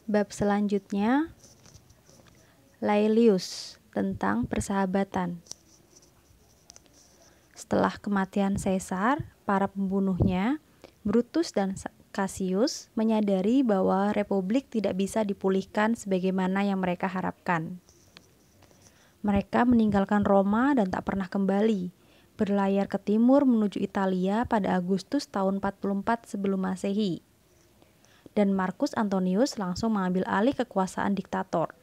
Bab selanjutnya, Laelius tentang persahabatan. Setelah kematian Caesar, para pembunuhnya, Brutus dan Cassius, menyadari bahwa republik tidak bisa dipulihkan sebagaimana yang mereka harapkan. Mereka meninggalkan Roma dan tak pernah kembali, berlayar ke timur menuju Italia pada Agustus tahun 44 sebelum Masehi. Dan Marcus Antonius langsung mengambil alih kekuasaan diktator.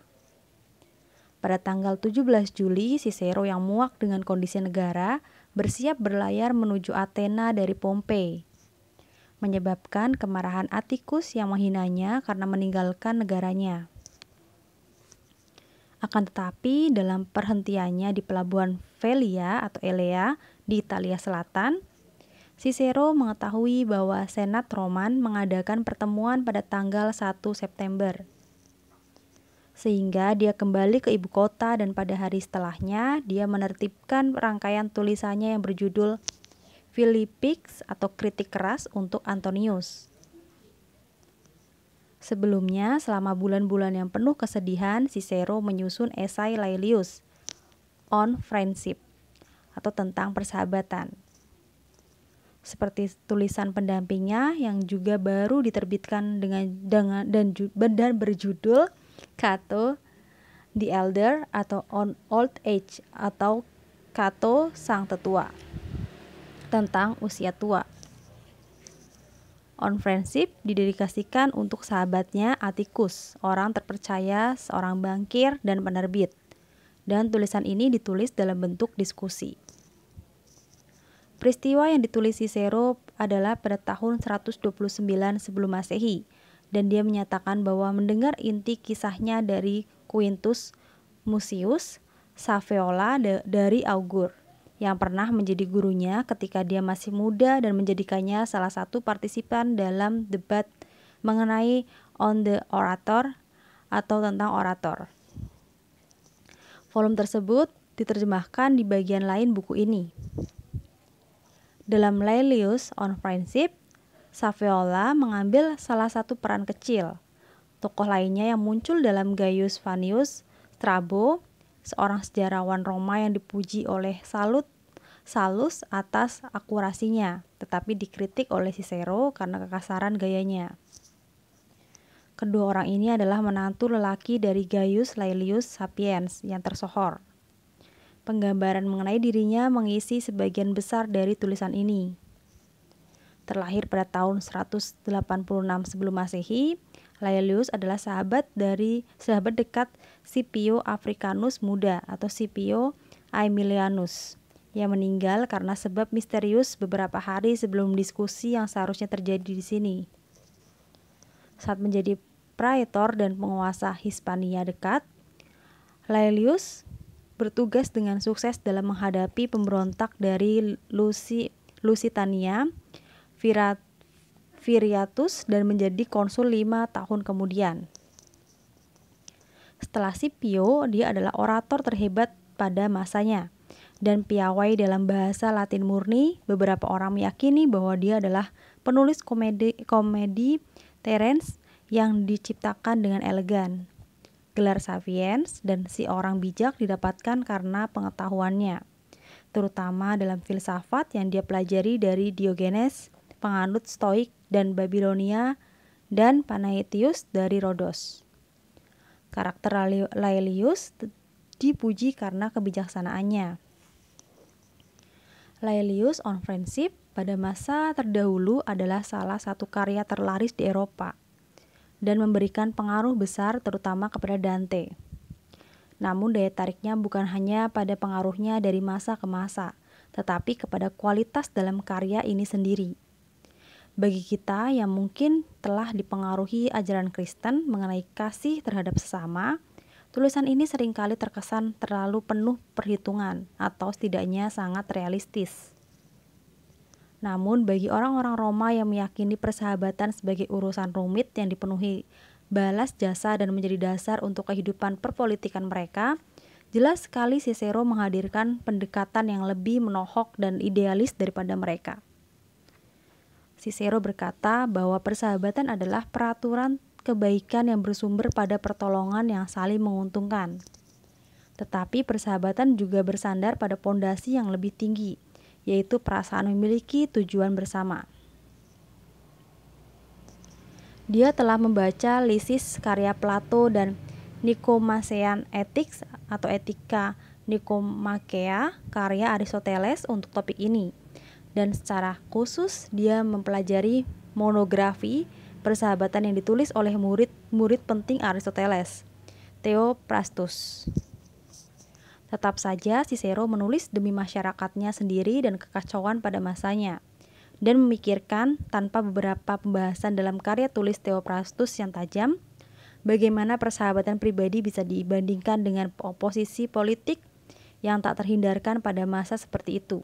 Pada tanggal 17 Juli, Cicero yang muak dengan kondisi negara bersiap berlayar menuju Athena dari Pompei, menyebabkan kemarahan Atticus yang menghinanya karena meninggalkan negaranya. Akan tetapi, dalam perhentiannya di pelabuhan Velia atau Elea di Italia Selatan, Cicero mengetahui bahwa Senat Roman mengadakan pertemuan pada tanggal 1 September. Sehingga dia kembali ke ibu kota dan pada hari setelahnya dia menertibkan rangkaian tulisannya yang berjudul Philippics atau kritik keras untuk Antonius. Sebelumnya, selama bulan-bulan yang penuh kesedihan, Cicero menyusun esai Laelius on Friendship atau tentang persahabatan. Seperti tulisan pendampingnya yang juga baru diterbitkan dan berjudul Cato the Elder atau On Old Age atau Cato Sang Tetua tentang usia tua. On Friendship didedikasikan untuk sahabatnya Atticus, orang terpercaya, seorang bankir dan penerbit. Dan tulisan ini ditulis dalam bentuk diskusi. Peristiwa yang ditulis Cicero adalah pada tahun 129 sebelum Masehi, dan dia menyatakan bahwa mendengar inti kisahnya dari Quintus Mucius Scaevola dari Augur, yang pernah menjadi gurunya ketika dia masih muda dan menjadikannya salah satu partisipan dalam debat mengenai On the Orator atau tentang orator. Volume tersebut diterjemahkan di bagian lain buku ini. Dalam Laelius on Friendship, Scaevola mengambil salah satu peran kecil. Tokoh lainnya yang muncul dalam Gaius Fannius Strabo, seorang sejarawan Roma yang dipuji oleh Sallust atas akurasinya, tetapi dikritik oleh Cicero karena kekasaran gayanya. Kedua orang ini adalah menantu lelaki dari Gaius Laelius Sapiens yang tersohor. Penggambaran mengenai dirinya mengisi sebagian besar dari tulisan ini. Terlahir pada tahun 186 sebelum Masehi, Laelius adalah sahabat dekat Scipio Africanus Muda atau Scipio Aemilianus yang meninggal karena sebab misterius beberapa hari sebelum diskusi yang seharusnya terjadi di sini. Saat menjadi praetor dan penguasa Hispania dekat, Laelius bertugas dengan sukses dalam menghadapi pemberontak dari Lusitania, Viriatus, dan menjadi konsul 5 tahun kemudian. Setelah Scipio, dia adalah orator terhebat pada masanya dan piawai dalam bahasa Latin murni. Beberapa orang meyakini bahwa dia adalah penulis komedi Terence yang diciptakan dengan elegan. Gelar Sapiens dan si orang bijak didapatkan karena pengetahuannya, terutama dalam filsafat yang dia pelajari dari Diogenes, penganut Stoik dan Babilonia, dan Panaetius dari Rhodos. Karakter Laelius dipuji karena kebijaksanaannya. Laelius on Friendship pada masa terdahulu adalah salah satu karya terlaris di Eropa dan memberikan pengaruh besar terutama kepada Dante. Namun daya tariknya bukan hanya pada pengaruhnya dari masa ke masa, tetapi kepada kualitas dalam karya ini sendiri. Bagi kita yang mungkin telah dipengaruhi ajaran Kristen mengenai kasih terhadap sesama, tulisan ini seringkali terkesan terlalu penuh perhitungan atau setidaknya sangat realistis. Namun bagi orang-orang Roma yang meyakini persahabatan sebagai urusan rumit yang dipenuhi balas jasa dan menjadi dasar untuk kehidupan perpolitikan mereka, jelas sekali Cicero menghadirkan pendekatan yang lebih menohok dan idealis daripada mereka. Cicero berkata bahwa persahabatan adalah peraturan kebaikan yang bersumber pada pertolongan yang saling menguntungkan. Tetapi persahabatan juga bersandar pada pondasi yang lebih tinggi, yaitu perasaan memiliki tujuan bersama. Dia telah membaca Lysis karya Plato dan Nicomachean Ethics atau Etika Nicomacheia karya Aristoteles untuk topik ini. Dan secara khusus dia mempelajari monografi persahabatan yang ditulis oleh murid penting Aristoteles, Theophrastus. Tetap saja Cicero menulis demi masyarakatnya sendiri dan kekacauan pada masanya, dan memikirkan tanpa beberapa pembahasan dalam karya tulis Theophrastus yang tajam, bagaimana persahabatan pribadi bisa dibandingkan dengan oposisi politik yang tak terhindarkan pada masa seperti itu.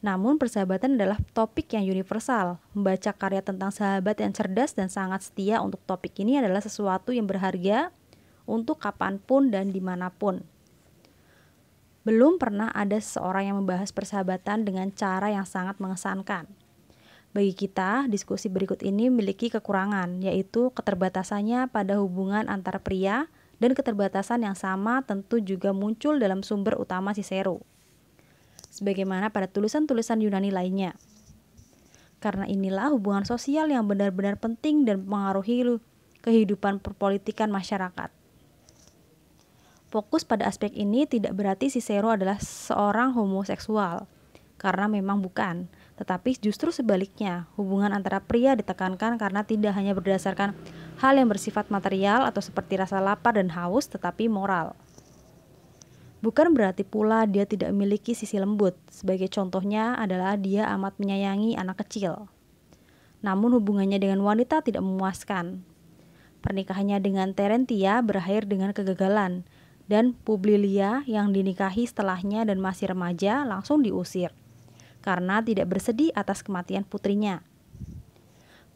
Namun persahabatan adalah topik yang universal. Membaca karya tentang sahabat yang cerdas dan sangat setia untuk topik ini adalah sesuatu yang berharga untuk kapanpun dan dimanapun. Belum pernah ada seseorang yang membahas persahabatan dengan cara yang sangat mengesankan. Bagi kita, diskusi berikut ini memiliki kekurangan, yaitu keterbatasannya pada hubungan antara pria, dan keterbatasan yang sama tentu juga muncul dalam sumber utama Cicero, sebagaimana pada tulisan-tulisan Yunani lainnya. Karena inilah hubungan sosial yang benar-benar penting dan mempengaruhi kehidupan perpolitikan masyarakat. Fokus pada aspek ini tidak berarti Cicero adalah seorang homoseksual, karena memang bukan, tetapi justru sebaliknya, hubungan antara pria ditekankan karena tidak hanya berdasarkan hal yang bersifat material atau seperti rasa lapar dan haus, tetapi moral. Bukan berarti pula dia tidak memiliki sisi lembut, sebagai contohnya adalah dia amat menyayangi anak kecil. Namun hubungannya dengan wanita tidak memuaskan. Pernikahannya dengan Terentia berakhir dengan kegagalan, dan Publilia yang dinikahi setelahnya dan masih remaja langsung diusir karena tidak bersedih atas kematian putrinya.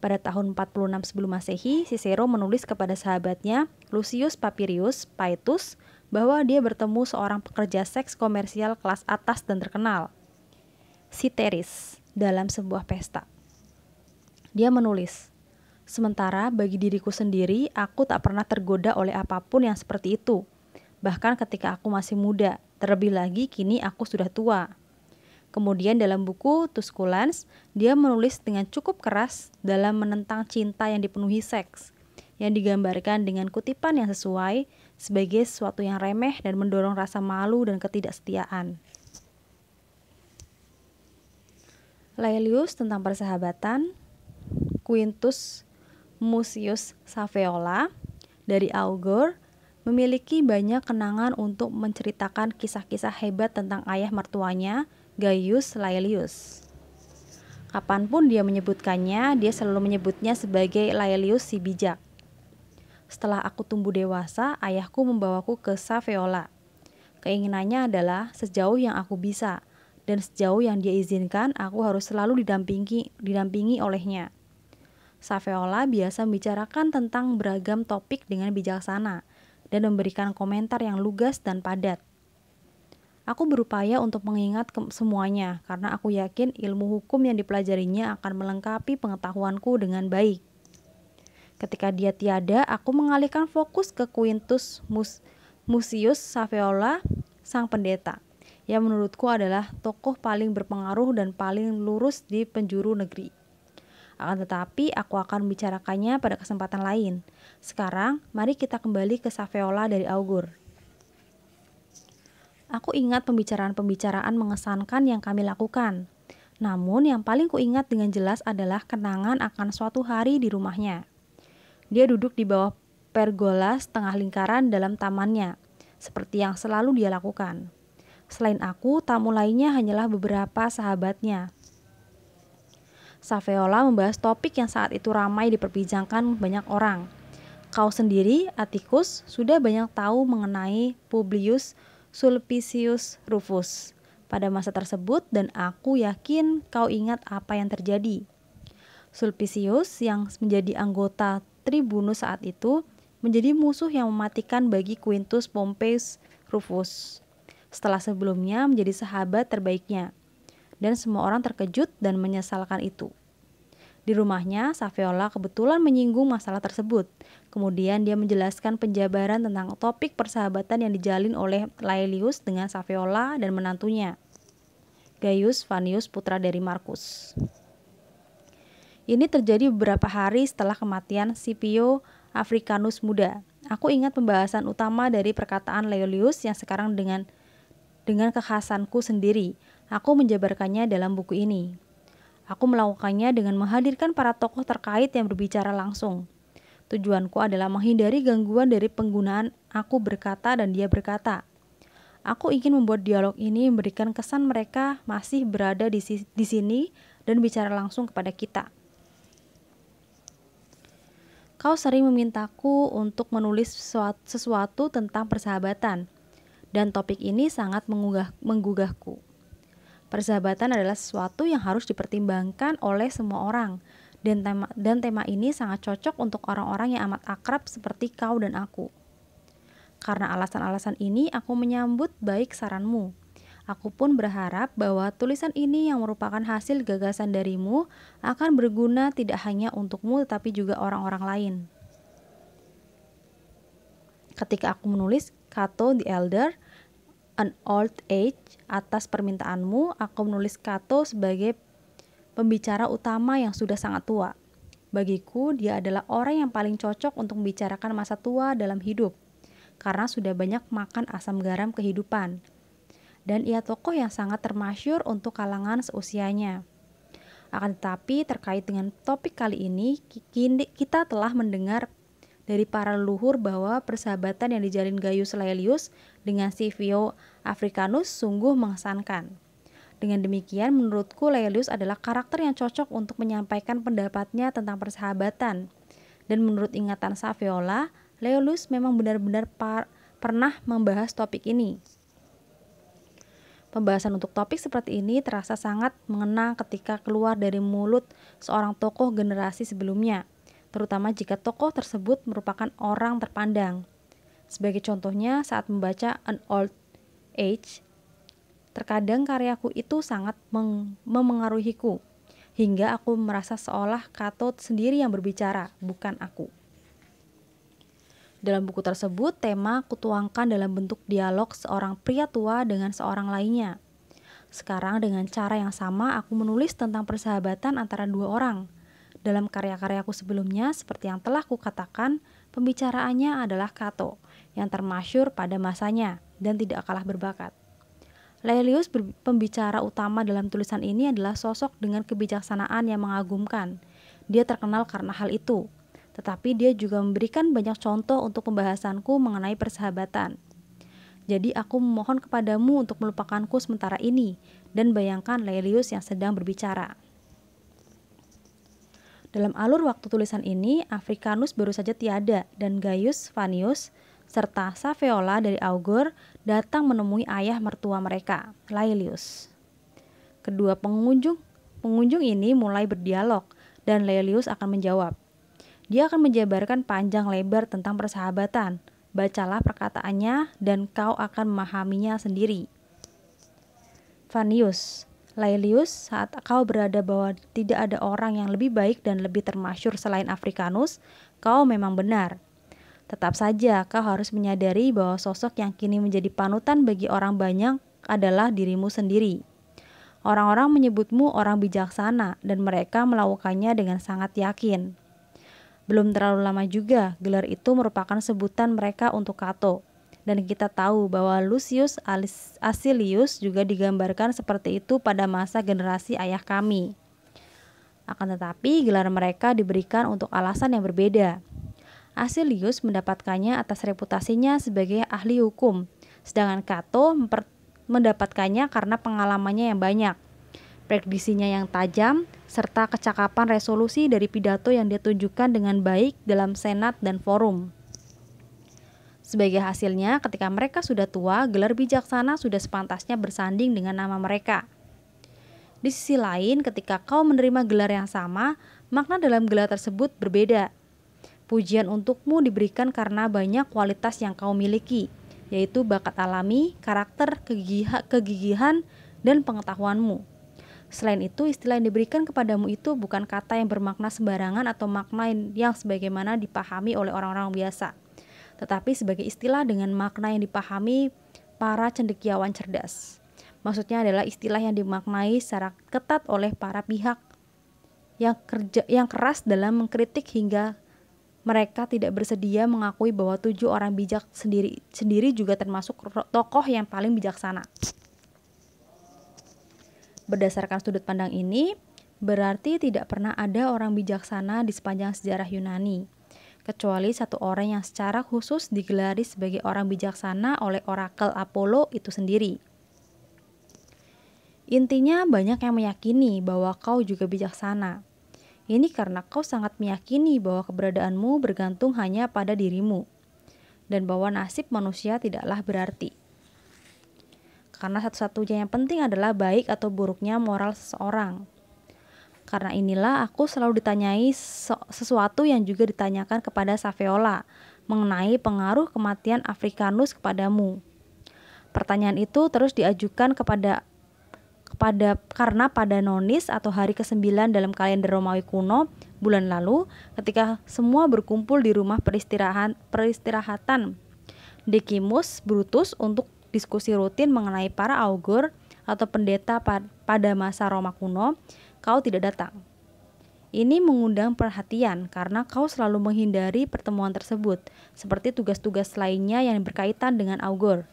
Pada tahun 46 sebelum Masehi, Cicero menulis kepada sahabatnya Lucius Papirius Paetus bahwa dia bertemu seorang pekerja seks komersial kelas atas dan terkenal, Citeris, dalam sebuah pesta. Dia menulis, "Sementara bagi diriku sendiri, aku tak pernah tergoda oleh apapun yang seperti itu. Bahkan ketika aku masih muda, terlebih lagi kini aku sudah tua." Kemudian dalam buku Tusculans, dia menulis dengan cukup keras dalam menentang cinta yang dipenuhi seks, yang digambarkan dengan kutipan yang sesuai sebagai sesuatu yang remeh dan mendorong rasa malu dan ketidaksetiaan. Laelius tentang persahabatan, Quintus Mucius Saveola dari Augur memiliki banyak kenangan untuk menceritakan kisah-kisah hebat tentang ayah mertuanya, Gaius Laelius. Kapanpun dia menyebutkannya, dia selalu menyebutnya sebagai Laelius si bijak. Setelah aku tumbuh dewasa, ayahku membawaku ke Saveola. Keinginannya adalah sejauh yang aku bisa, dan sejauh yang dia izinkan, aku harus selalu didampingi olehnya. Saveola biasa membicarakan tentang beragam topik dengan bijaksana, dan memberikan komentar yang lugas dan padat. Aku berupaya untuk mengingat semuanya, karena aku yakin ilmu hukum yang dipelajarinya akan melengkapi pengetahuanku dengan baik. Ketika dia tiada, aku mengalihkan fokus ke Quintus Mucius Saveola, sang pendeta, yang menurutku adalah tokoh paling berpengaruh dan paling lurus di penjuru negeri. Akan tetapi, aku akan membicarakannya pada kesempatan lain. Sekarang, mari kita kembali ke Saveola dari Augur. Aku ingat pembicaraan-pembicaraan mengesankan yang kami lakukan. Namun, yang paling kuingat dengan jelas adalah kenangan akan suatu hari di rumahnya. Dia duduk di bawah pergola setengah lingkaran dalam tamannya, seperti yang selalu dia lakukan. Selain aku, tamu lainnya hanyalah beberapa sahabatnya. Saveola membahas topik yang saat itu ramai diperbincangkan banyak orang. Kau sendiri, Atticus, sudah banyak tahu mengenai Publius Sulpicius Rufus pada masa tersebut, dan aku yakin kau ingat apa yang terjadi. Sulpicius yang menjadi anggota Tribunus saat itu menjadi musuh yang mematikan bagi Quintus Pompeius Rufus, setelah sebelumnya menjadi sahabat terbaiknya. Dan semua orang terkejut dan menyesalkan itu. Di rumahnya, Saviola kebetulan menyinggung masalah tersebut. Kemudian dia menjelaskan penjabaran tentang topik persahabatan yang dijalin oleh Laelius dengan Saviola dan menantunya, Gaius Fannius, putra dari Markus. Ini terjadi beberapa hari setelah kematian Scipio Africanus muda. Aku ingat pembahasan utama dari perkataan Laelius yang sekarang dengan kekhasanku sendiri. Aku menjabarkannya dalam buku ini. Aku melakukannya dengan menghadirkan para tokoh terkait yang berbicara langsung. Tujuanku adalah menghindari gangguan dari penggunaan aku berkata dan dia berkata. Aku ingin membuat dialog ini memberikan kesan mereka masih berada di sini dan bicara langsung kepada kita. Kau sering memintaku untuk menulis sesuatu tentang persahabatan, dan topik ini sangat menggugahku. Persahabatan adalah sesuatu yang harus dipertimbangkan oleh semua orang, dan tema ini sangat cocok untuk orang-orang yang amat akrab seperti kau dan aku. Karena alasan-alasan ini, aku menyambut baik saranmu. Aku pun berharap bahwa tulisan ini yang merupakan hasil gagasan darimu akan berguna tidak hanya untukmu tetapi juga orang-orang lain. Ketika aku menulis Cato the Elder, An Old Age, atas permintaanmu, aku menulis Cato sebagai pembicara utama yang sudah sangat tua. Bagiku, dia adalah orang yang paling cocok untuk membicarakan masa tua dalam hidup, karena sudah banyak makan asam garam kehidupan. Dan ia tokoh yang sangat termasyhur untuk kalangan seusianya. Akan tetapi, terkait dengan topik kali ini, kita telah mendengar dari para leluhur bahwa persahabatan yang dijalin Gaius Laelius dengan Scipio Africanus sungguh mengesankan. Dengan demikian, menurutku Laelius adalah karakter yang cocok untuk menyampaikan pendapatnya tentang persahabatan. Dan menurut ingatan Saviola, Laelius memang benar-benar pernah membahas topik ini. Pembahasan untuk topik seperti ini terasa sangat mengena ketika keluar dari mulut seorang tokoh generasi sebelumnya, terutama jika tokoh tersebut merupakan orang terpandang. Sebagai contohnya, saat membaca An Old Age, terkadang karyaku itu sangat memengaruhiku, hingga aku merasa seolah Cato sendiri yang berbicara, bukan aku. Dalam buku tersebut, tema kutuangkan dalam bentuk dialog seorang pria tua dengan seorang lainnya. Sekarang dengan cara yang sama, aku menulis tentang persahabatan antara dua orang. Dalam karya-karyaku sebelumnya, seperti yang telah kukatakan, pembicaraannya adalah Cato, yang termasyhur pada masanya dan tidak kalah berbakat. Laelius, pembicara utama dalam tulisan ini, adalah sosok dengan kebijaksanaan yang mengagumkan. Dia terkenal karena hal itu, tetapi dia juga memberikan banyak contoh untuk pembahasanku mengenai persahabatan. Jadi aku memohon kepadamu untuk melupakanku sementara ini, dan bayangkan Laelius yang sedang berbicara. Dalam alur waktu tulisan ini, Africanus baru saja tiada, dan Gaius Fannius serta Saviola dari Augur datang menemui ayah mertua mereka, Laelius. Kedua pengunjung ini mulai berdialog, dan Laelius akan menjawab. Dia akan menjabarkan panjang lebar tentang persahabatan. Bacalah perkataannya dan kau akan memahaminya sendiri. Fannius, Laelius, saat kau berada bahwa tidak ada orang yang lebih baik dan lebih termasyhur selain Africanus, kau memang benar. Tetap saja kau harus menyadari bahwa sosok yang kini menjadi panutan bagi orang banyak adalah dirimu sendiri. Orang-orang menyebutmu orang bijaksana dan mereka melakukannya dengan sangat yakin. Belum terlalu lama juga, gelar itu merupakan sebutan mereka untuk Cato. Dan kita tahu bahwa Lucius Acilius juga digambarkan seperti itu pada masa generasi ayah kami. Akan tetapi, gelar mereka diberikan untuk alasan yang berbeda. Acilius mendapatkannya atas reputasinya sebagai ahli hukum, sedangkan Cato mendapatkannya karena pengalamannya yang banyak, prediksinya yang tajam, serta kecakapan resolusi dari pidato yang dia tunjukkan dengan baik dalam senat dan forum. Sebagai hasilnya, ketika mereka sudah tua, gelar bijaksana sudah sepantasnya bersanding dengan nama mereka. Di sisi lain, ketika kau menerima gelar yang sama, makna dalam gelar tersebut berbeda. Pujian untukmu diberikan karena banyak kualitas yang kau miliki, yaitu bakat alami, karakter, kegigihan, dan pengetahuanmu. Selain itu, istilah yang diberikan kepadamu itu bukan kata yang bermakna sembarangan atau makna yang sebagaimana dipahami oleh orang-orang biasa, tetapi sebagai istilah dengan makna yang dipahami para cendekiawan cerdas. Maksudnya adalah istilah yang dimaknai secara ketat oleh para pihak yang keras dalam mengkritik hingga mereka tidak bersedia mengakui bahwa 7 orang bijak sendiri juga termasuk tokoh yang paling bijaksana. Berdasarkan sudut pandang ini, berarti tidak pernah ada orang bijaksana di sepanjang sejarah Yunani, kecuali satu orang yang secara khusus digelari sebagai orang bijaksana oleh orakel Apollo itu sendiri. Intinya, banyak yang meyakini bahwa kau juga bijaksana. Ini karena kau sangat meyakini bahwa keberadaanmu bergantung hanya pada dirimu, dan bahwa nasib manusia tidaklah berarti. Karena satu-satunya yang penting adalah baik atau buruknya moral seseorang. Karena inilah aku selalu ditanyai sesuatu yang juga ditanyakan kepada Saviola mengenai pengaruh kematian Africanus kepadamu. Pertanyaan itu terus diajukan karena pada Nonis atau hari ke-9 dalam kalender Romawi kuno bulan lalu, ketika semua berkumpul di rumah peristirahatan Decimus Brutus untuk diskusi rutin mengenai para augur atau pendeta pada masa Roma kuno, kau tidak datang. Ini mengundang perhatian karena kau selalu menghindari pertemuan tersebut, seperti tugas-tugas lainnya yang berkaitan dengan augur.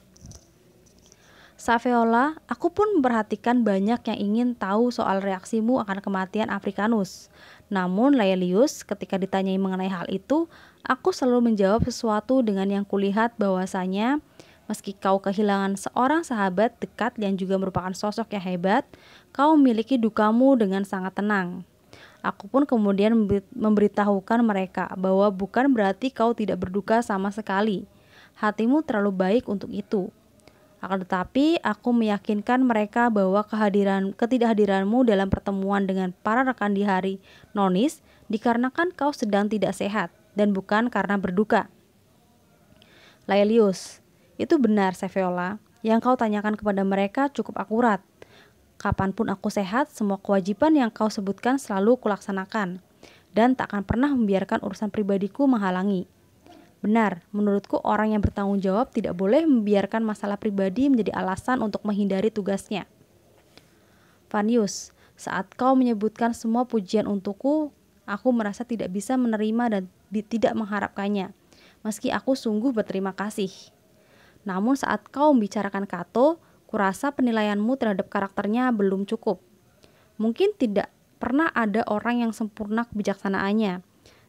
Saviola, aku pun memperhatikan banyak yang ingin tahu soal reaksimu akan kematian Africanus. Namun Laelius, ketika ditanyai mengenai hal itu, aku selalu menjawab sesuatu dengan yang kulihat bahwasanya meski kau kehilangan seorang sahabat dekat yang juga merupakan sosok yang hebat, kau memiliki dukamu dengan sangat tenang. Aku pun kemudian memberitahukan mereka bahwa bukan berarti kau tidak berduka sama sekali. Hatimu terlalu baik untuk itu. Akan tetapi, aku meyakinkan mereka bahwa ketidakhadiranmu dalam pertemuan dengan para rekan di hari Nonis dikarenakan kau sedang tidak sehat dan bukan karena berduka. Laelius, itu benar Saviola, yang kau tanyakan kepada mereka cukup akurat. Kapanpun aku sehat, semua kewajiban yang kau sebutkan selalu kulaksanakan, dan tak akan pernah membiarkan urusan pribadiku menghalangi. Benar, menurutku orang yang bertanggung jawab tidak boleh membiarkan masalah pribadi menjadi alasan untuk menghindari tugasnya. Fannius, saat kau menyebutkan semua pujian untukku, aku merasa tidak bisa menerima dan tidak mengharapkannya, meski aku sungguh berterima kasih. Namun saat kau membicarakan Cato, kurasa penilaianmu terhadap karakternya belum cukup. Mungkin tidak pernah ada orang yang sempurna kebijaksanaannya,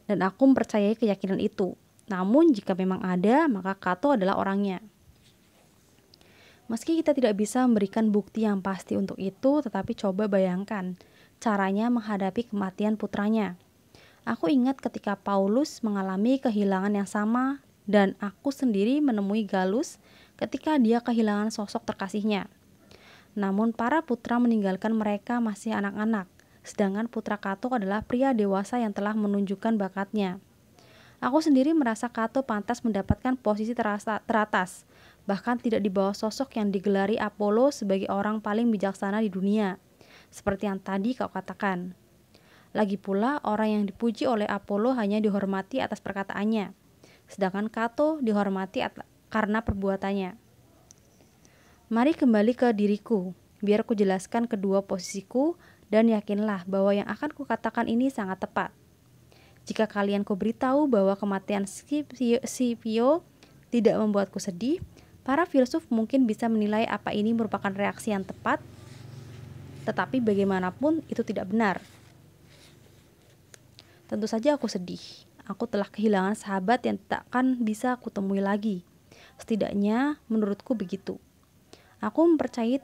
dan aku mempercayai keyakinan itu. Namun jika memang ada, maka Cato adalah orangnya. Meski kita tidak bisa memberikan bukti yang pasti untuk itu, tetapi coba bayangkan caranya menghadapi kematian putranya. Aku ingat ketika Paulus mengalami kehilangan yang sama, dan aku sendiri menemui Galus ketika dia kehilangan sosok terkasihnya. Namun para putra meninggalkan mereka masih anak-anak, sedangkan putra Cato adalah pria dewasa yang telah menunjukkan bakatnya. Aku sendiri merasa Cato pantas mendapatkan posisi teratas, bahkan tidak di bawah sosok yang digelari Apollo sebagai orang paling bijaksana di dunia, seperti yang tadi kau katakan. Lagi pula, orang yang dipuji oleh Apollo hanya dihormati atas perkataannya, sedangkan Cato dihormati karena perbuatannya. Mari kembali ke diriku, biar ku jelaskan kedua posisiku, dan yakinlah bahwa yang akan kukatakan ini sangat tepat. Jika kalian kuberitahu bahwa kematian Scipio tidak membuatku sedih, para filsuf mungkin bisa menilai apa ini merupakan reaksi yang tepat, tetapi bagaimanapun itu tidak benar. Tentu saja aku sedih. Aku telah kehilangan sahabat yang tak akan bisa kutemui lagi. Setidaknya menurutku begitu. Aku mempercayai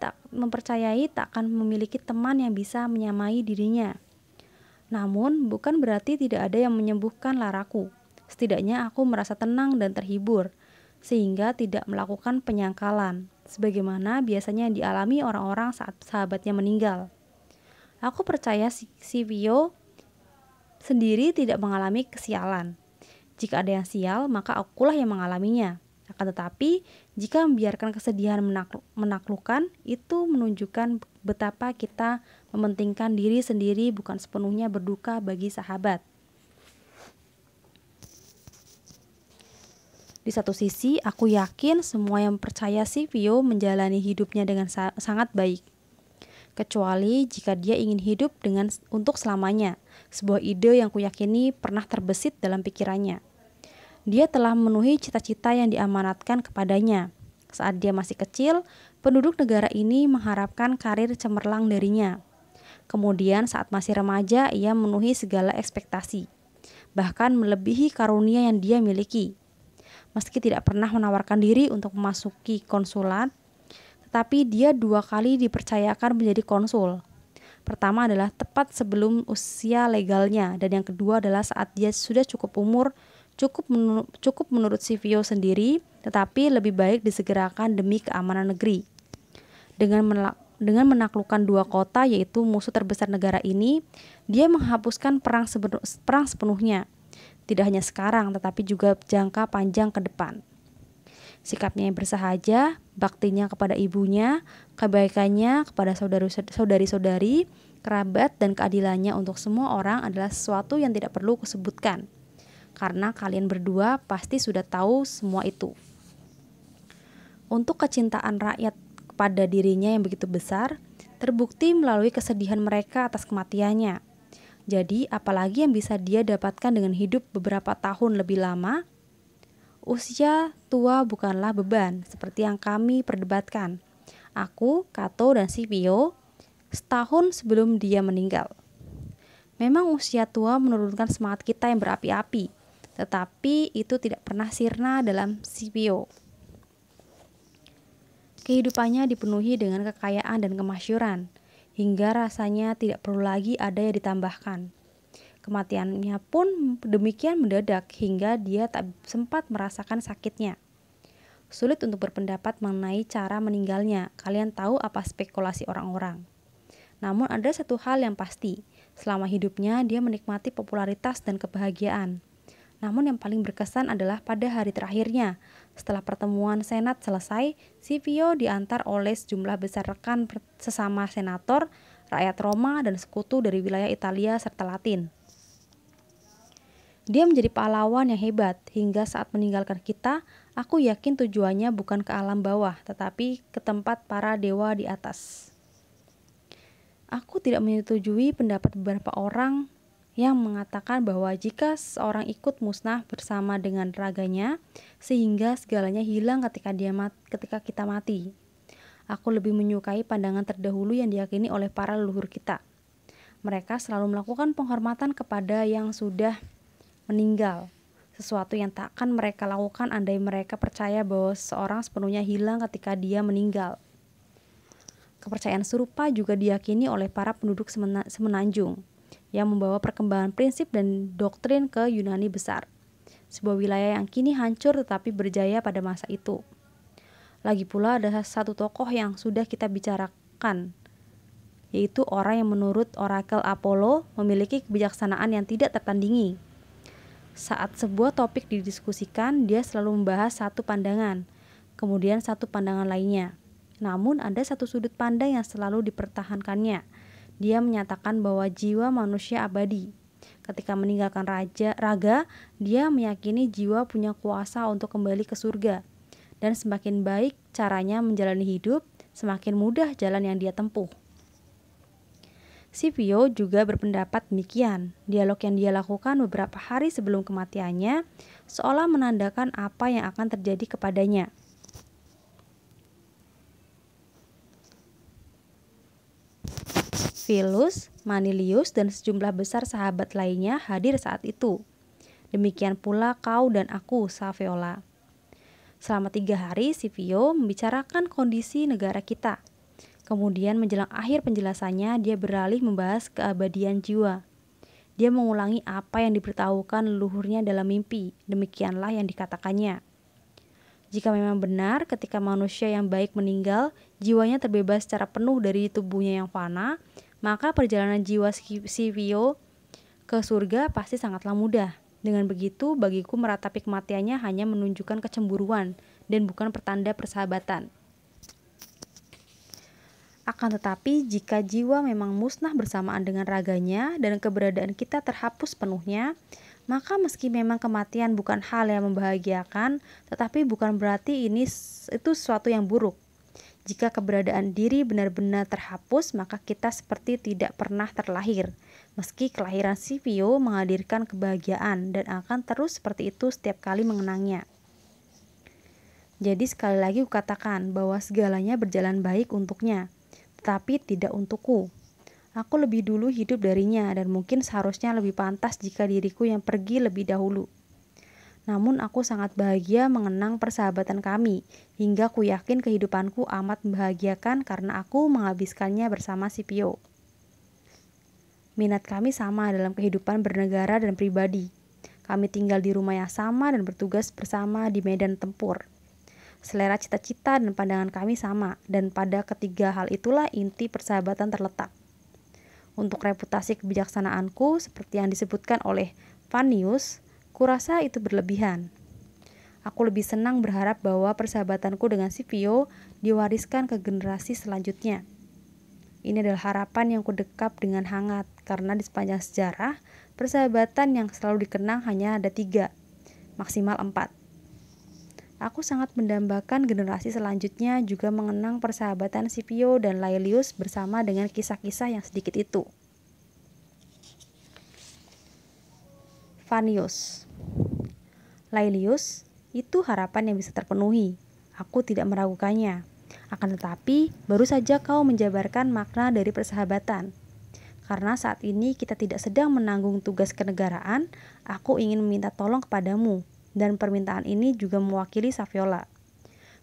tak akan memiliki teman yang bisa menyamai dirinya. Namun, bukan berarti tidak ada yang menyembuhkan laraku. Setidaknya aku merasa tenang dan terhibur, sehingga tidak melakukan penyangkalan, sebagaimana biasanya yang dialami orang-orang saat sahabatnya meninggal. Aku percaya Scipio sendiri tidak mengalami kesialan. Jika ada yang sial, maka akulah yang mengalaminya. Akan tetapi, jika membiarkan kesedihan menaklukkan, itu menunjukkan betapa kita mementingkan diri sendiri, bukan sepenuhnya berduka bagi sahabat. Di satu sisi, aku yakin semua yang percaya Scipio menjalani hidupnya dengan sangat baik. Kecuali jika dia ingin hidup untuk selamanya, sebuah ide yang kuyakini pernah terbesit dalam pikirannya. Dia telah memenuhi cita-cita yang diamanatkan kepadanya. Saat dia masih kecil, penduduk negara ini mengharapkan karir cemerlang darinya. Kemudian saat masih remaja, ia memenuhi segala ekspektasi, bahkan melebihi karunia yang dia miliki. Meski tidak pernah menawarkan diri untuk memasuki konsulat, tetapi dia 2 kali dipercayakan menjadi konsul. Pertama adalah tepat sebelum usia legalnya, dan yang kedua adalah saat dia sudah cukup umur, cukup menurut Scipio sendiri, tetapi lebih baik disegerakan demi keamanan negeri. Dengan menaklukkan 2 kota, yaitu musuh terbesar negara ini, dia menghapuskan perang sepenuhnya. Tidak hanya sekarang, tetapi juga jangka panjang ke depan. Sikapnya yang bersahaja, baktinya kepada ibunya, kebaikannya kepada saudari-saudari, kerabat, dan keadilannya untuk semua orang adalah sesuatu yang tidak perlu kusebutkan, karena kalian berdua pasti sudah tahu semua itu. Untuk kecintaan rakyat kepada dirinya yang begitu besar, terbukti melalui kesedihan mereka atas kematiannya. Jadi, apalagi yang bisa dia dapatkan dengan hidup beberapa tahun lebih lama? Usia tua bukanlah beban, seperti yang kami perdebatkan. Aku, Cato, dan Scipio setahun sebelum dia meninggal. Memang usia tua menurunkan semangat kita yang berapi-api, tetapi itu tidak pernah sirna dalam Scipio. Kehidupannya dipenuhi dengan kekayaan dan kemasyhuran, hingga rasanya tidak perlu lagi ada yang ditambahkan. Kematiannya pun demikian mendadak hingga dia tak sempat merasakan sakitnya. Sulit untuk berpendapat mengenai cara meninggalnya. Kalian tahu apa spekulasi orang-orang. Namun ada satu hal yang pasti. Selama hidupnya dia menikmati popularitas dan kebahagiaan. Namun yang paling berkesan adalah pada hari terakhirnya. Setelah pertemuan senat selesai, Scipio diantar oleh sejumlah besar rekan sesama senator, rakyat Roma, dan sekutu dari wilayah Italia serta Latin. Dia menjadi pahlawan yang hebat, hingga saat meninggalkan kita, aku yakin tujuannya bukan ke alam bawah, tetapi ke tempat para dewa di atas. Aku tidak menyetujui pendapat beberapa orang yang mengatakan bahwa jika seorang ikut musnah bersama dengan raganya, sehingga segalanya hilang ketika kita mati. Aku lebih menyukai pandangan terdahulu yang diyakini oleh para leluhur kita. Mereka selalu melakukan penghormatan kepada yang sudah meninggal, sesuatu yang tak akan mereka lakukan andai mereka percaya bahwa seseorang sepenuhnya hilang ketika dia meninggal. Kepercayaan serupa juga diyakini oleh para penduduk semenanjung, yang membawa perkembangan prinsip dan doktrin ke Yunani besar, sebuah wilayah yang kini hancur tetapi berjaya pada masa itu. Lagi pula ada satu tokoh yang sudah kita bicarakan, yaitu orang yang menurut orakel Apollo memiliki kebijaksanaan yang tidak tertandingi. Saat sebuah topik didiskusikan, dia selalu membahas satu pandangan, kemudian satu pandangan lainnya. Namun ada satu sudut pandang yang selalu dipertahankannya. Dia menyatakan bahwa jiwa manusia abadi. Ketika meninggalkan raga, dia meyakini jiwa punya kuasa untuk kembali ke surga. Dan semakin baik caranya menjalani hidup, semakin mudah jalan yang dia tempuh. Scipio juga berpendapat demikian. Dialog yang dia lakukan beberapa hari sebelum kematiannya seolah menandakan apa yang akan terjadi kepadanya. Philus, Manilius, dan sejumlah besar sahabat lainnya hadir saat itu. Demikian pula kau dan aku, Saviola. Selama 3 hari, Scipio membicarakan kondisi negara kita. Kemudian menjelang akhir penjelasannya, dia beralih membahas keabadian jiwa. Dia mengulangi apa yang diberitahukan leluhurnya dalam mimpi. Demikianlah yang dikatakannya. Jika memang benar ketika manusia yang baik meninggal, jiwanya terbebas secara penuh dari tubuhnya yang fana, maka perjalanan jiwa Scipio ke surga pasti sangatlah mudah. Dengan begitu, bagiku meratapi kematiannya hanya menunjukkan kecemburuan dan bukan pertanda persahabatan. Akan tetapi, jika jiwa memang musnah bersamaan dengan raganya dan keberadaan kita terhapus penuhnya, maka meski memang kematian bukan hal yang membahagiakan, tetapi bukan berarti itu sesuatu yang buruk. Jika keberadaan diri benar-benar terhapus, maka kita seperti tidak pernah terlahir. Meski kelahiran Scipio menghadirkan kebahagiaan dan akan terus seperti itu setiap kali mengenangnya. Jadi sekali lagi kukatakan bahwa segalanya berjalan baik untuknya, tetapi tidak untukku. Aku lebih dulu hidup darinya dan mungkin seharusnya lebih pantas jika diriku yang pergi lebih dahulu. Namun aku sangat bahagia mengenang persahabatan kami, hingga ku yakin kehidupanku amat membahagiakan karena aku menghabiskannya bersama Scipio. Minat kami sama dalam kehidupan bernegara dan pribadi. Kami tinggal di rumah yang sama dan bertugas bersama di medan tempur. Selera cita-cita dan pandangan kami sama, dan pada ketiga hal itulah inti persahabatan terletak. Untuk reputasi kebijaksanaanku, seperti yang disebutkan oleh Fannius, kurasa itu berlebihan. Aku lebih senang berharap bahwa persahabatanku dengan Scipio diwariskan ke generasi selanjutnya. Ini adalah harapan yang kudekap dengan hangat, karena di sepanjang sejarah, persahabatan yang selalu dikenang hanya ada 3, maksimal 4. Aku sangat mendambakan generasi selanjutnya juga mengenang persahabatan Scipio dan Laelius bersama dengan kisah-kisah yang sedikit itu. Fannius. Laelius, itu harapan yang bisa terpenuhi. Aku tidak meragukannya. Akan tetapi, baru saja kau menjabarkan makna dari persahabatan. Karena saat ini kita tidak sedang menanggung tugas kenegaraan, aku ingin meminta tolong kepadamu. Dan permintaan ini juga mewakili Saviola.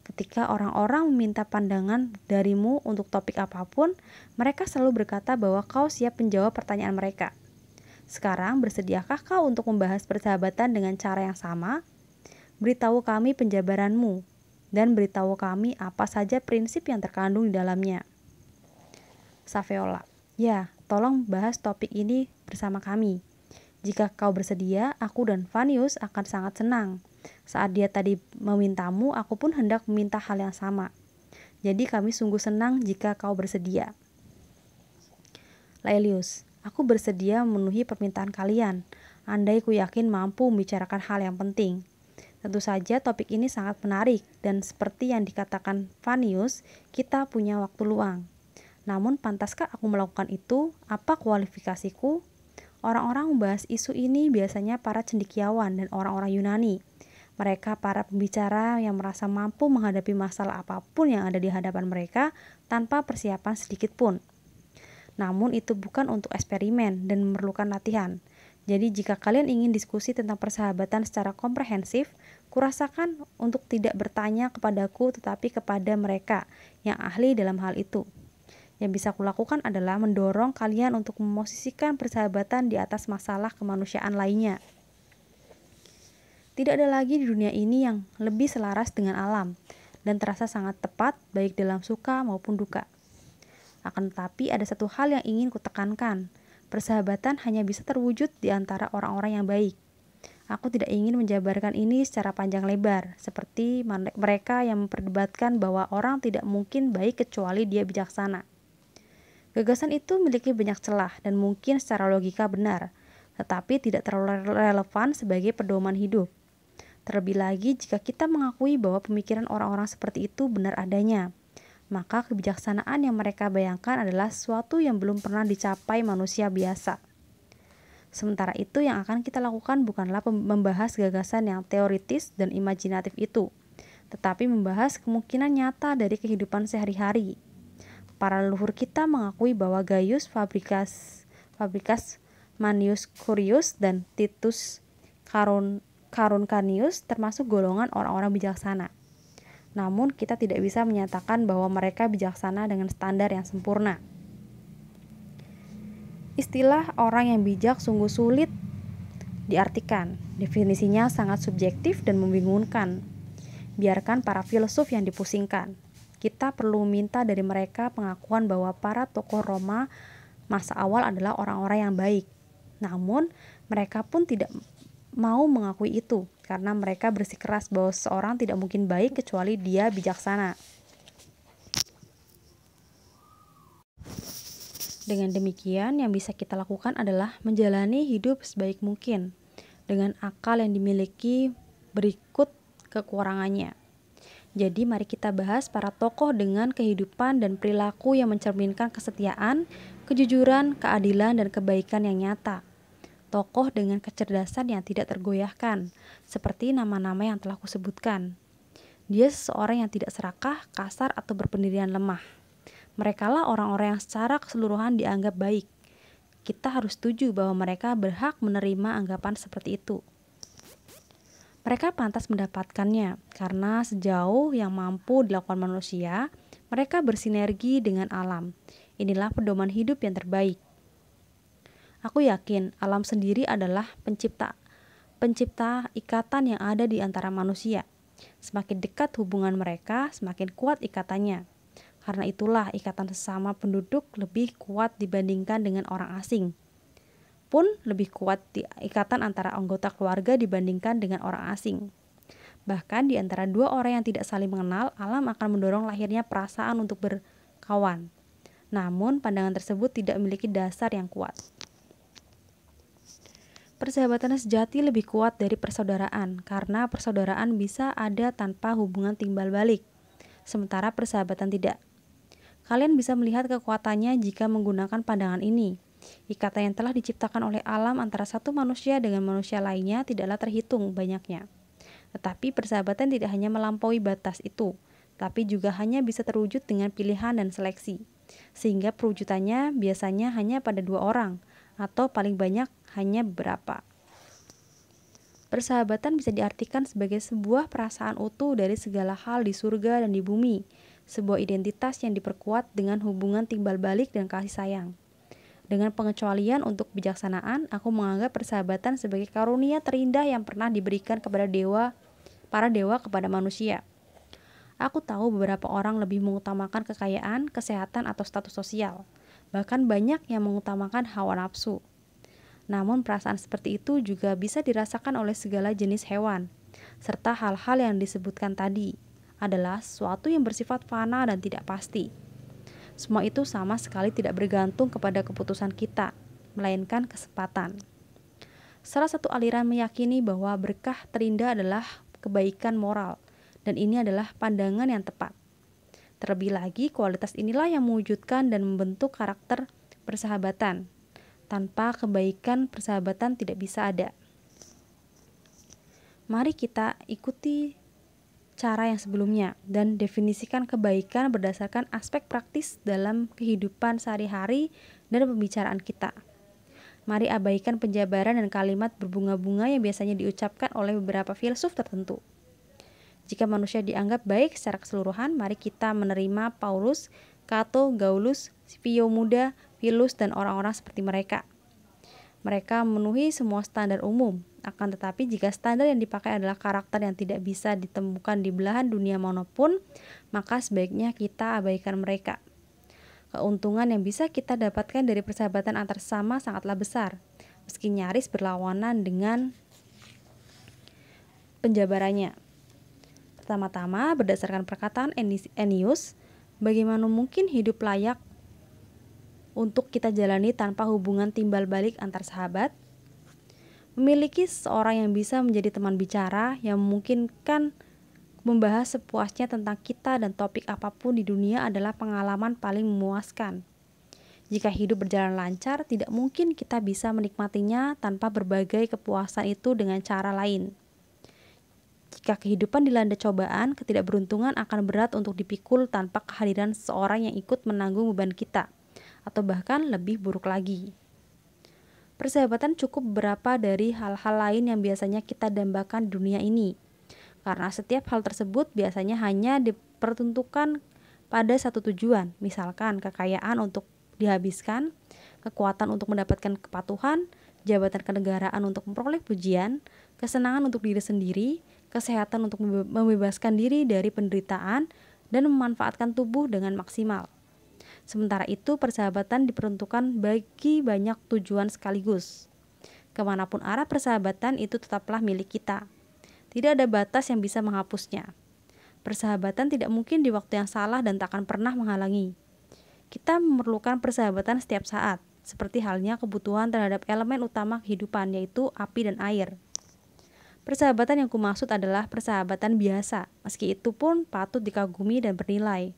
Ketika orang-orang meminta pandangan darimu untuk topik apapun, mereka selalu berkata bahwa kau siap menjawab pertanyaan mereka. Sekarang bersediakah kau untuk membahas persahabatan dengan cara yang sama? Beritahu kami penjabaranmu, dan beritahu kami apa saja prinsip yang terkandung di dalamnya. Saviola, ya, tolong bahas topik ini bersama kami. Jika kau bersedia, aku dan Fannius akan sangat senang. Saat dia tadi memintamu, aku pun hendak meminta hal yang sama. Jadi kami sungguh senang jika kau bersedia. Laelius, aku bersedia memenuhi permintaan kalian, andai ku yakin mampu membicarakan hal yang penting. Tentu saja topik ini sangat menarik, dan seperti yang dikatakan Fannius, kita punya waktu luang. Namun pantaskah aku melakukan itu? Apa kualifikasiku? Orang-orang membahas isu ini biasanya para cendekiawan dan orang-orang Yunani. Mereka para pembicara yang merasa mampu menghadapi masalah apapun yang ada di hadapan mereka tanpa persiapan sedikit pun. Namun itu bukan untuk eksperimen dan memerlukan latihan. Jadi jika kalian ingin diskusi tentang persahabatan secara komprehensif, kurasakan untuk tidak bertanya kepadaku tetapi kepada mereka yang ahli dalam hal itu. Yang bisa kulakukan adalah mendorong kalian untuk memosisikan persahabatan di atas masalah kemanusiaan lainnya. Tidak ada lagi di dunia ini yang lebih selaras dengan alam dan terasa sangat tepat baik dalam suka maupun duka. Akan tetapi ada satu hal yang ingin kutekankan. Persahabatan hanya bisa terwujud di antara orang-orang yang baik. Aku tidak ingin menjabarkan ini secara panjang lebar, seperti mereka yang memperdebatkan bahwa orang tidak mungkin baik kecuali dia bijaksana. Gagasan itu memiliki banyak celah dan mungkin secara logika benar, tetapi tidak terlalu relevan sebagai pedoman hidup. Terlebih lagi jika kita mengakui bahwa pemikiran orang-orang seperti itu benar adanya, maka kebijaksanaan yang mereka bayangkan adalah sesuatu yang belum pernah dicapai manusia biasa. Sementara itu yang akan kita lakukan bukanlah membahas gagasan yang teoritis dan imajinatif itu, tetapi membahas kemungkinan nyata dari kehidupan sehari-hari. Para leluhur kita mengakui bahwa Gaius Fabricius Manius Curius dan Titus Caruncanius termasuk golongan orang-orang bijaksana. Namun kita tidak bisa menyatakan bahwa mereka bijaksana dengan standar yang sempurna. Istilah orang yang bijak sungguh sulit diartikan. Definisinya sangat subjektif dan membingungkan. Biarkan para filsuf yang dipusingkan. Kita perlu minta dari mereka pengakuan bahwa para tokoh Roma masa awal adalah orang-orang yang baik. Namun, mereka pun tidak mau mengakui itu, karena mereka bersikeras bahwa seseorang tidak mungkin baik kecuali dia bijaksana. Dengan demikian, yang bisa kita lakukan adalah menjalani hidup sebaik mungkin dengan akal yang dimiliki berikut kekurangannya. Jadi mari kita bahas para tokoh dengan kehidupan dan perilaku yang mencerminkan kesetiaan, kejujuran, keadilan, dan kebaikan yang nyata. Tokoh dengan kecerdasan yang tidak tergoyahkan, seperti nama-nama yang telah kusebutkan. Dia seseorang yang tidak serakah, kasar, atau berpendirian lemah. Merekalah orang-orang yang secara keseluruhan dianggap baik. Kita harus setuju bahwa mereka berhak menerima anggapan seperti itu. Mereka pantas mendapatkannya karena sejauh yang mampu dilakukan manusia, mereka bersinergi dengan alam. Inilah pedoman hidup yang terbaik. Aku yakin alam sendiri adalah pencipta ikatan yang ada di antara manusia. Semakin dekat hubungan mereka, semakin kuat ikatannya. Karena itulah ikatan sesama penduduk lebih kuat dibandingkan dengan orang asing. Pun lebih kuat di ikatan antara anggota keluarga dibandingkan dengan orang asing. Bahkan di antara dua orang yang tidak saling mengenal, alam akan mendorong lahirnya perasaan untuk berkawan. Namun pandangan tersebut tidak memiliki dasar yang kuat. Persahabatan sejati lebih kuat dari persaudaraan, karena persaudaraan bisa ada tanpa hubungan timbal balik, sementara persahabatan tidak. Kalian bisa melihat kekuatannya jika menggunakan pandangan ini. Ikatan yang telah diciptakan oleh alam antara satu manusia dengan manusia lainnya tidaklah terhitung banyaknya. Tetapi persahabatan tidak hanya melampaui batas itu, tapi juga hanya bisa terwujud dengan pilihan dan seleksi. Sehingga perwujudannya biasanya hanya pada dua orang, atau paling banyak hanya beberapa. Persahabatan bisa diartikan sebagai sebuah perasaan utuh dari segala hal di surga dan di bumi, sebuah identitas yang diperkuat dengan hubungan timbal balik dan kasih sayang. Dengan pengecualian untuk kebijaksanaan, aku menganggap persahabatan sebagai karunia terindah yang pernah diberikan kepada para dewa kepada manusia. Aku tahu beberapa orang lebih mengutamakan kekayaan, kesehatan, atau status sosial. Bahkan banyak yang mengutamakan hawa nafsu. Namun perasaan seperti itu juga bisa dirasakan oleh segala jenis hewan, serta hal-hal yang disebutkan tadi adalah sesuatu yang bersifat fana dan tidak pasti. Semua itu sama sekali tidak bergantung kepada keputusan kita, melainkan kesempatan. Salah satu aliran meyakini bahwa berkah terindah adalah kebaikan moral, dan ini adalah pandangan yang tepat. Terlebih lagi, kualitas inilah yang mewujudkan dan membentuk karakter persahabatan. Tanpa kebaikan, persahabatan tidak bisa ada. Mari kita ikuti cara yang sebelumnya dan definisikan kebaikan berdasarkan aspek praktis dalam kehidupan sehari-hari dan pembicaraan kita. Mari abaikan penjabaran dan kalimat berbunga-bunga yang biasanya diucapkan oleh beberapa filsuf tertentu. Jika manusia dianggap baik secara keseluruhan, mari kita menerima Paulus, Cato, Gallus, Scipio Muda, Philus, dan orang-orang seperti mereka. Mereka memenuhi semua standar umum. Akan tetapi jika standar yang dipakai adalah karakter yang tidak bisa ditemukan di belahan dunia manapun, maka sebaiknya kita abaikan mereka. Keuntungan yang bisa kita dapatkan dari persahabatan antar sesama sangatlah besar, meski nyaris berlawanan dengan penjabarannya. Pertama-tama, berdasarkan perkataan Ennius, bagaimana mungkin hidup layak untuk kita jalani tanpa hubungan timbal balik antar sahabat? Memiliki seseorang yang bisa menjadi teman bicara yang memungkinkan membahas sepuasnya tentang kita dan topik apapun di dunia adalah pengalaman paling memuaskan. Jika hidup berjalan lancar, tidak mungkin kita bisa menikmatinya tanpa berbagai kepuasan itu dengan cara lain. Jika kehidupan dilanda cobaan, ketidakberuntungan akan berat untuk dipikul tanpa kehadiran seseorang yang ikut menanggung beban kita, atau bahkan lebih buruk lagi. Persahabatan cukup beberapa dari hal-hal lain yang biasanya kita dambakan di dunia ini, karena setiap hal tersebut biasanya hanya diperuntukkan pada satu tujuan, misalkan kekayaan untuk dihabiskan, kekuatan untuk mendapatkan kepatuhan, jabatan kenegaraan untuk memperoleh pujian, kesenangan untuk diri sendiri, kesehatan untuk membebaskan diri dari penderitaan, dan memanfaatkan tubuh dengan maksimal. Sementara itu, persahabatan diperuntukkan bagi banyak tujuan sekaligus. Kemanapun arah persahabatan itu tetaplah milik kita. Tidak ada batas yang bisa menghapusnya. Persahabatan tidak mungkin di waktu yang salah dan tak akan pernah menghalangi. Kita memerlukan persahabatan setiap saat, seperti halnya kebutuhan terhadap elemen utama kehidupan, yaitu api dan air. Persahabatan yang kumaksud adalah persahabatan biasa, meski itu pun patut dikagumi dan bernilai.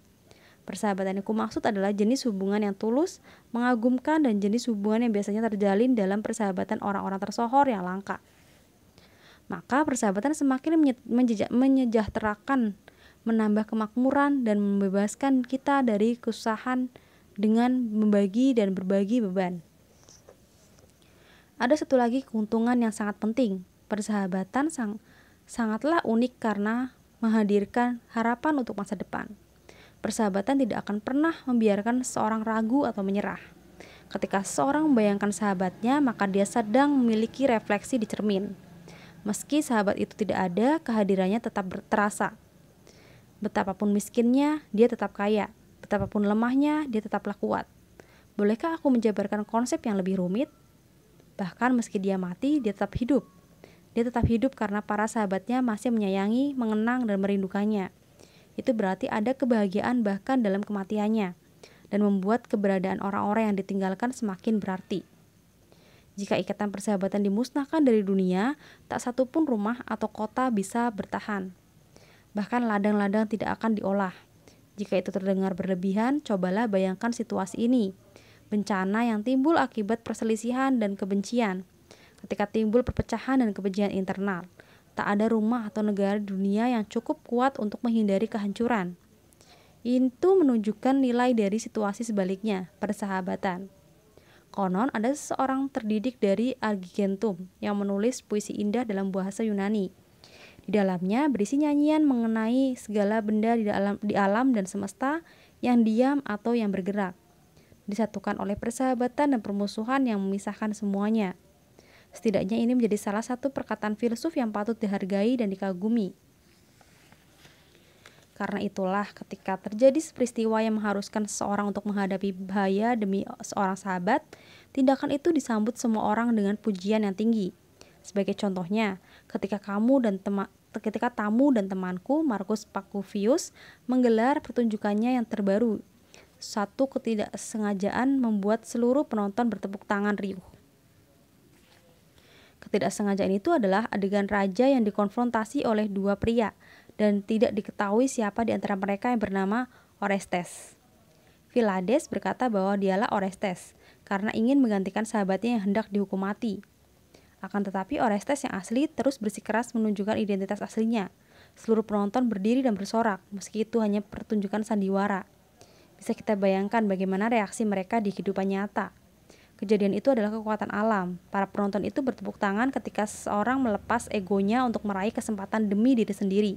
Persahabatan yang kumaksud adalah jenis hubungan yang tulus, mengagumkan, dan jenis hubungan yang biasanya terjalin dalam persahabatan orang-orang tersohor yang langka. Maka persahabatan semakin menyejahterakan, menambah kemakmuran, dan membebaskan kita dari kesusahan dengan membagi dan berbagi beban. Ada satu lagi keuntungan yang sangat penting. Persahabatan sangatlah unik karena menghadirkan harapan untuk masa depan. Persahabatan tidak akan pernah membiarkan seorang ragu atau menyerah. Ketika seorang membayangkan sahabatnya, maka dia sedang memiliki refleksi di cermin. Meski sahabat itu tidak ada, kehadirannya tetap terasa. Betapapun miskinnya, dia tetap kaya. Betapapun lemahnya, dia tetaplah kuat. Bolehkah aku menjabarkan konsep yang lebih rumit? Bahkan meski dia mati, dia tetap hidup. Dia tetap hidup karena para sahabatnya masih menyayangi, mengenang, dan merindukannya. Itu berarti ada kebahagiaan bahkan dalam kematiannya, dan membuat keberadaan orang-orang yang ditinggalkan semakin berarti. Jika ikatan persahabatan dimusnahkan dari dunia, tak satu pun rumah atau kota bisa bertahan. Bahkan ladang-ladang tidak akan diolah. Jika itu terdengar berlebihan, cobalah bayangkan situasi ini. Bencana yang timbul akibat perselisihan dan kebencian. Ketika timbul perpecahan dan kebencian internal, tak ada rumah atau negara di dunia yang cukup kuat untuk menghindari kehancuran. Itu menunjukkan nilai dari situasi sebaliknya, persahabatan. Konon ada seorang terdidik dari Agrigentум yang menulis puisi indah dalam bahasa Yunani. Di dalamnya berisi nyanyian mengenai segala benda di alam dan semesta yang diam atau yang bergerak. Disatukan oleh persahabatan dan permusuhan yang memisahkan semuanya. Setidaknya ini menjadi salah satu perkataan filsuf yang patut dihargai dan dikagumi. Karena itulah ketika terjadi peristiwa yang mengharuskan seseorang untuk menghadapi bahaya demi seorang sahabat, tindakan itu disambut semua orang dengan pujian yang tinggi. Sebagai contohnya, ketika tamu dan temanku Marcus Pacuvius menggelar pertunjukannya yang terbaru, satu ketidaksengajaan membuat seluruh penonton bertepuk tangan riuh. Ketidaksengajaan itu adalah adegan raja yang dikonfrontasi oleh dua pria dan tidak diketahui siapa di antara mereka yang bernama Orestes. Pylades berkata bahwa dialah Orestes karena ingin menggantikan sahabatnya yang hendak dihukum mati. Akan tetapi Orestes yang asli terus bersikeras menunjukkan identitas aslinya. Seluruh penonton berdiri dan bersorak, meski itu hanya pertunjukan sandiwara. Bisa kita bayangkan bagaimana reaksi mereka di kehidupan nyata. Kejadian itu adalah kekuatan alam. Para penonton itu bertepuk tangan ketika seseorang melepas egonya untuk meraih kesempatan demi diri sendiri.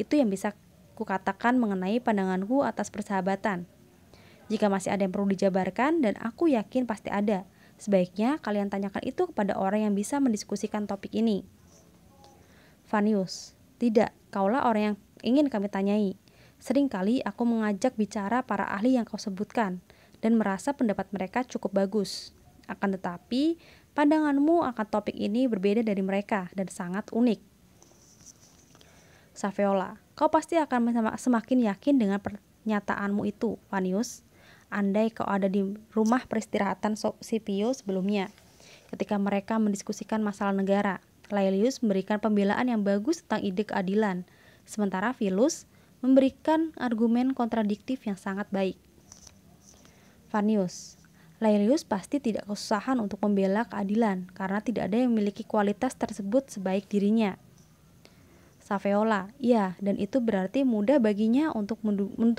Itu yang bisa kukatakan mengenai pandanganku atas persahabatan. Jika masih ada yang perlu dijabarkan, dan aku yakin pasti ada, sebaiknya kalian tanyakan itu kepada orang yang bisa mendiskusikan topik ini. Fannius, tidak, kaulah orang yang ingin kami tanyai. Seringkali aku mengajak bicara para ahli yang kau sebutkan, dan merasa pendapat mereka cukup bagus. Akan tetapi, pandanganmu akan topik ini berbeda dari mereka dan sangat unik. Saviola, kau pasti akan semakin yakin dengan pernyataanmu itu, Fannius. Andai kau ada di rumah peristirahatan Scipio sebelumnya, ketika mereka mendiskusikan masalah negara, Laelius memberikan pembelaan yang bagus tentang ide keadilan, sementara Philus memberikan argumen kontradiktif yang sangat baik. Fannius, Laelius pasti tidak kesusahan untuk membela keadilan karena tidak ada yang memiliki kualitas tersebut sebaik dirinya. Saviola, iya, dan itu berarti mudah baginya untuk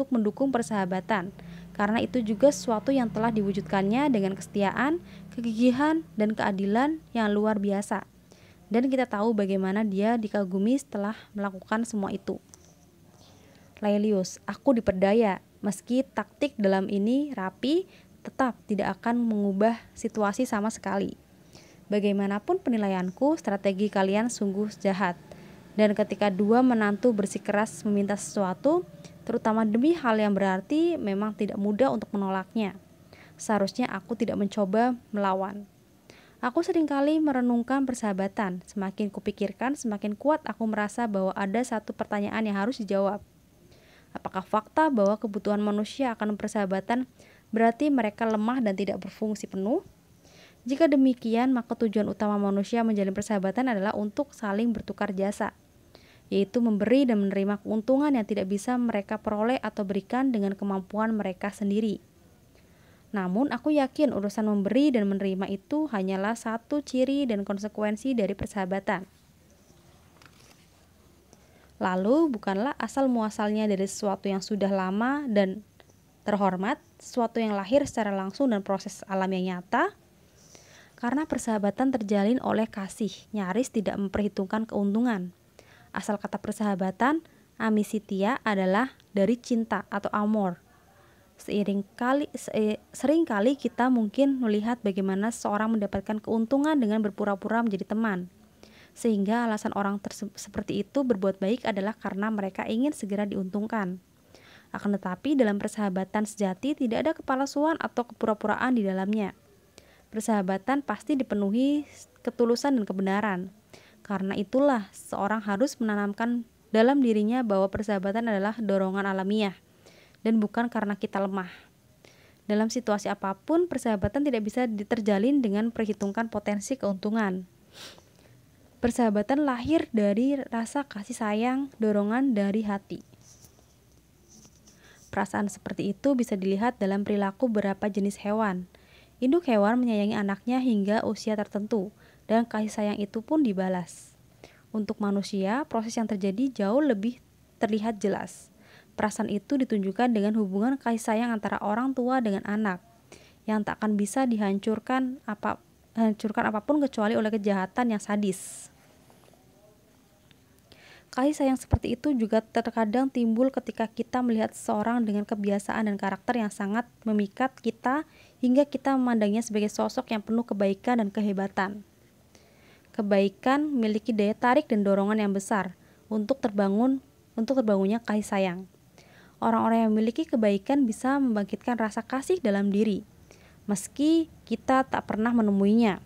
mendukung persahabatan karena itu juga sesuatu yang telah diwujudkannya dengan kesetiaan, kegigihan, dan keadilan yang luar biasa. Dan kita tahu bagaimana dia dikagumi setelah melakukan semua itu. Laelius, aku diperdaya. Meski taktik dalam ini rapi, tetap tidak akan mengubah situasi sama sekali. Bagaimanapun penilaianku, strategi kalian sungguh jahat. Dan ketika dua menantu bersikeras meminta sesuatu, terutama demi hal yang berarti, memang tidak mudah untuk menolaknya. Seharusnya aku tidak mencoba melawan. Aku seringkali merenungkan persahabatan. Semakin kupikirkan, semakin kuat aku merasa bahwa ada satu pertanyaan yang harus dijawab. Apakah fakta bahwa kebutuhan manusia akan persahabatan berarti mereka lemah dan tidak berfungsi penuh? Jika demikian, maka tujuan utama manusia menjalin persahabatan adalah untuk saling bertukar jasa, yaitu memberi dan menerima keuntungan yang tidak bisa mereka peroleh atau berikan dengan kemampuan mereka sendiri. Namun, aku yakin urusan memberi dan menerima itu hanyalah satu ciri dan konsekuensi dari persahabatan. Lalu, bukanlah asal-muasalnya dari sesuatu yang sudah lama dan terhormat, sesuatu yang lahir secara langsung dan proses alam yang nyata, karena persahabatan terjalin oleh kasih, nyaris tidak memperhitungkan keuntungan. Asal kata persahabatan, amicitia adalah dari cinta atau amor. Seringkali kita mungkin melihat bagaimana seseorang mendapatkan keuntungan dengan berpura-pura menjadi teman. Sehingga alasan orang seperti itu berbuat baik adalah karena mereka ingin segera diuntungkan. Akan tetapi dalam persahabatan sejati tidak ada kepalsuan atau kepura-puraan di dalamnya. Persahabatan pasti dipenuhi ketulusan dan kebenaran. Karena itulah seorang harus menanamkan dalam dirinya bahwa persahabatan adalah dorongan alamiah dan bukan karena kita lemah. Dalam situasi apapun, persahabatan tidak bisa terjalin dengan perhitungkan potensi keuntungan. Persahabatan lahir dari rasa kasih sayang, dorongan dari hati. Perasaan seperti itu bisa dilihat dalam perilaku beberapa jenis hewan. Induk hewan menyayangi anaknya hingga usia tertentu, dan kasih sayang itu pun dibalas. Untuk manusia, proses yang terjadi jauh lebih terlihat jelas. Perasaan itu ditunjukkan dengan hubungan kasih sayang antara orang tua dengan anak, yang tak akan bisa dihancurkan apapun kecuali oleh kejahatan yang sadis. Kasih sayang seperti itu juga terkadang timbul ketika kita melihat seseorang dengan kebiasaan dan karakter yang sangat memikat kita hingga kita memandangnya sebagai sosok yang penuh kebaikan dan kehebatan. Kebaikan memiliki daya tarik dan dorongan yang besar untuk terbangunnya kasih sayang. Orang-orang yang memiliki kebaikan bisa membangkitkan rasa kasih dalam diri, meski kita tak pernah menemuinya.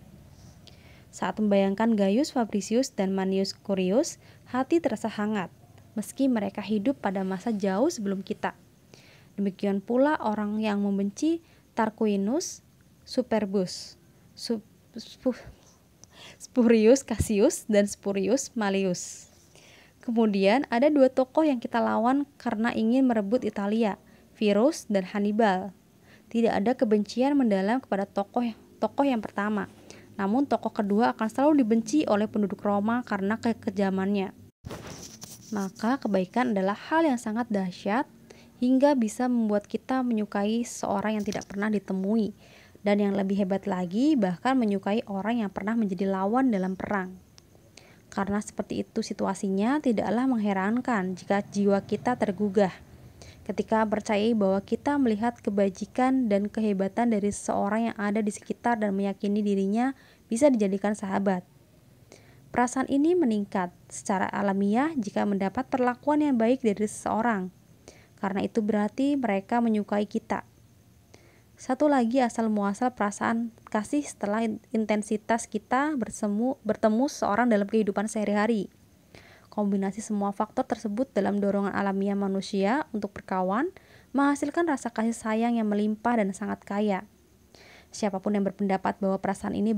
Saat membayangkan Gaius Fabricius dan Manius Curius, hati terasa hangat, meski mereka hidup pada masa jauh sebelum kita. Demikian pula orang yang membenci Tarquinius Superbus, Spurius Cassius, dan Spurius Malleus. Kemudian ada dua tokoh yang kita lawan karena ingin merebut Italia, Virus dan Hannibal. Tidak ada kebencian mendalam kepada tokoh yang pertama, namun tokoh kedua akan selalu dibenci oleh penduduk Roma karena kekejamannya. Maka kebaikan adalah hal yang sangat dahsyat hingga bisa membuat kita menyukai seorang yang tidak pernah ditemui, dan yang lebih hebat lagi bahkan menyukai orang yang pernah menjadi lawan dalam perang. Karena seperti itu situasinya, tidaklah mengherankan jika jiwa kita tergugah ketika percaya bahwa kita melihat kebajikan dan kehebatan dari seseorang yang ada di sekitar dan meyakini dirinya bisa dijadikan sahabat. Perasaan ini meningkat secara alamiah jika mendapat perlakuan yang baik dari seseorang, karena itu berarti mereka menyukai kita. Satu lagi asal-muasal perasaan kasih setelah intensitas kita bertemu seorang dalam kehidupan sehari-hari. Kombinasi semua faktor tersebut dalam dorongan alamiah manusia untuk berkawan menghasilkan rasa kasih sayang yang melimpah dan sangat kaya. Siapapun yang berpendapat bahwa perasaan ini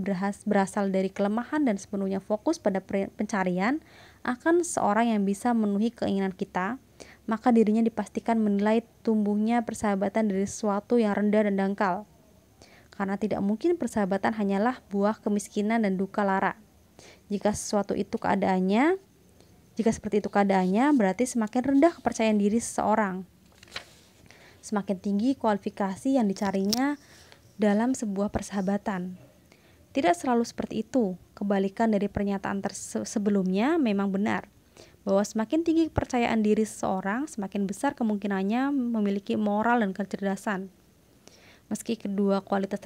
berasal dari kelemahan dan sepenuhnya fokus pada pencarian akan seorang yang bisa memenuhi keinginan kita, maka dirinya dipastikan menilai tumbuhnya persahabatan dari sesuatu yang rendah dan dangkal. Karena tidak mungkin persahabatan hanyalah buah kemiskinan dan duka lara. Jika seperti itu keadaannya, berarti semakin rendah kepercayaan diri seseorang. Semakin tinggi kualifikasi yang dicarinya dalam sebuah persahabatan. Tidak selalu seperti itu. Kebalikan dari pernyataan sebelumnya memang benar, bahwa semakin tinggi kepercayaan diri seseorang, semakin besar kemungkinannya memiliki moral dan kecerdasan. Meski kedua kualitas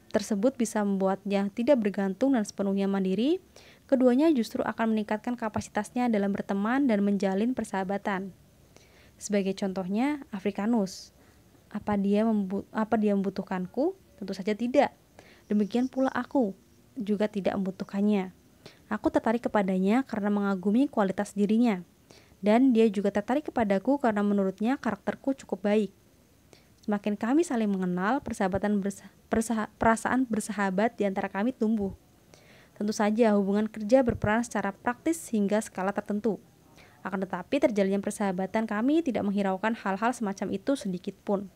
tersebut bisa membuatnya tidak bergantung dan sepenuhnya mandiri, keduanya justru akan meningkatkan kapasitasnya dalam berteman dan menjalin persahabatan. Sebagai contohnya, Africanus. Apa dia membutuhkanku? Tentu saja tidak. Demikian pula aku. juga tidak membutuhkannya. Aku tertarik kepadanya karena mengagumi kualitas dirinya, dan dia juga tertarik kepadaku karena menurutnya karakterku cukup baik. Semakin kami saling mengenal, perasaan bersahabat di antara kami tumbuh. Tentu saja hubungan kerja berperan secara praktis hingga skala tertentu. Akan tetapi terjalinnya persahabatan kami tidak menghiraukan hal-hal semacam itu sedikit pun.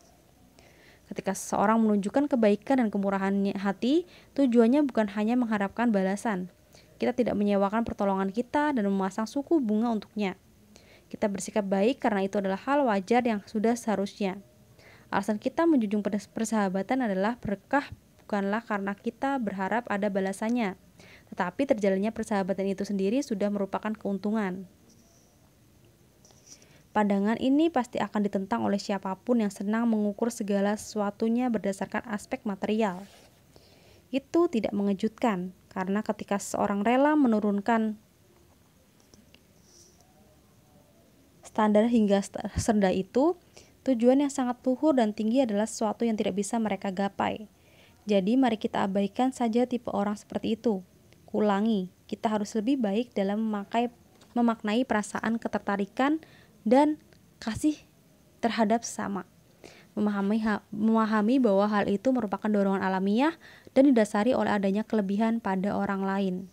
Ketika seseorang menunjukkan kebaikan dan kemurahan hati, tujuannya bukan hanya mengharapkan balasan. Kita tidak menyewakan pertolongan kita dan memasang suku bunga untuknya. Kita bersikap baik karena itu adalah hal wajar yang sudah seharusnya. Alasan kita menjunjung persahabatan adalah berkah, bukanlah karena kita berharap ada balasannya, tetapi terjalannya persahabatan itu sendiri sudah merupakan keuntungan. Pandangan ini pasti akan ditentang oleh siapapun yang senang mengukur segala sesuatunya berdasarkan aspek material. Itu tidak mengejutkan, karena ketika seseorang rela menurunkan standar hingga serendah itu, tujuan yang sangat luhur dan tinggi adalah sesuatu yang tidak bisa mereka gapai. Jadi mari kita abaikan saja tipe orang seperti itu. Kuulangi, kita harus lebih baik dalam memaknai perasaan ketertarikan dan kasih terhadap sesama. Memahami bahwa hal itu merupakan dorongan alamiah dan didasari oleh adanya kelebihan pada orang lain.